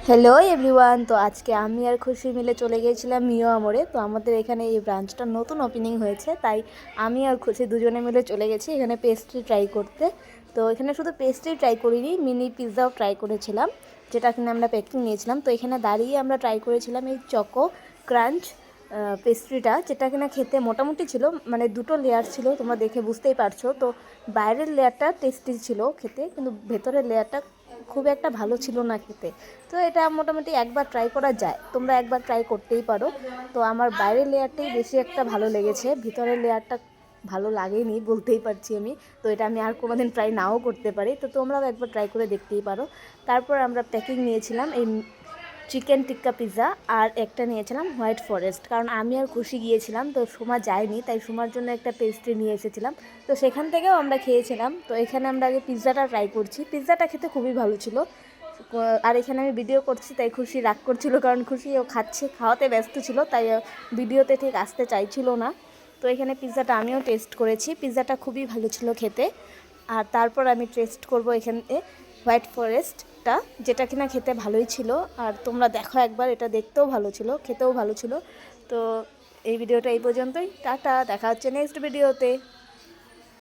Hello everyone. তো আজকে আমি আর খুশি মিলে চলে গিয়েছিলাম মিও আমরে। তো আমাদের এখানে এই ব্রাঞ্চটা নতুন ওপেনিং হয়েছে, তাই আমি আর খুশি দুজনে মিলে চলে গেছি এখানে পেস্ট্রি ট্রাই করতে। তো এখানে শুধু পেস্ট্রি ট্রাই করিনি, মিনি পিৎজাও ট্রাই করেছিলাম, যেটা এখানে আমরা প্যাকিং নিয়েছিলাম। তো এখানে দাঁড়িয়ে আমরা ট্রাই করেছিলাম এই চকো ক্রাঞ্চ পেস্ট্রিটা, যেটা কিনা খেতে মোটামুটি ছিল, মানে দুটো লেয়ার ছিল, তোমরা দেখে বুঝতেই পারছো। তো বাইরের লেয়ারটা টেস্টি ছিল খেতে, কিন্তু ভেতরের লেয়ারটা খুব একটা ভালো ছিল না খেতে। তো এটা মোটামুটি একবার ট্রাই করা যায়, তোমরা একবার ট্রাই করতেই পারো। তো আমার বাইরের লেয়ারটাই বেশি একটা ভালো লেগেছে, ভিতরের লেয়ারটা ভালো লাগেনি বলতেই পারছি আমি। তো এটা আমি আর কোনো দিন ট্রাই নাও করতে পারি, তো তোমরাও একবার ট্রাই করে দেখতেই পারো। তারপর আমরা প্যাকিং নিয়েছিলাম এই চিকেন টিক্কা পিৎজা, আর একটা নিয়েছিলাম হোয়াইট ফরেস্ট, কারণ আমি আর খুশি গিয়েছিলাম, তো সোমা যায়নি, তাই সোমার জন্য একটা পেস্ট্রি নিয়ে এসেছিলাম। তো সেখান থেকেও আমরা খেয়েছিলাম। তো এখানে আমরা আগে পিৎজাটা ট্রাই করছি, পিৎজাটা খেতে খুবই ভালো ছিল। আর এখানে আমি ভিডিও করছি, তাই খুশি রাগ করছিল, কারণ খুশি ও খাওয়াতে ব্যস্ত ছিল, তাই ভিডিওতে ঠিক আসতে চাইছিল না। তো এখানে পিৎজাটা আমিও টেস্ট করেছি, পিৎজাটা খুবই ভালো ছিল খেতে। আর তারপর আমি টেস্ট করব এখানে হোয়াইট ফরেস্টটা, যেটা কিনা খেতে ভালোই ছিল। আর তোমরা দেখো একবার, এটা দেখতেও ভালো ছিল, খেতেও ভালো ছিল। তো এই ভিডিওটা এই পর্যন্তই, টাটা, দেখা হচ্ছে নেক্সট ভিডিওতে।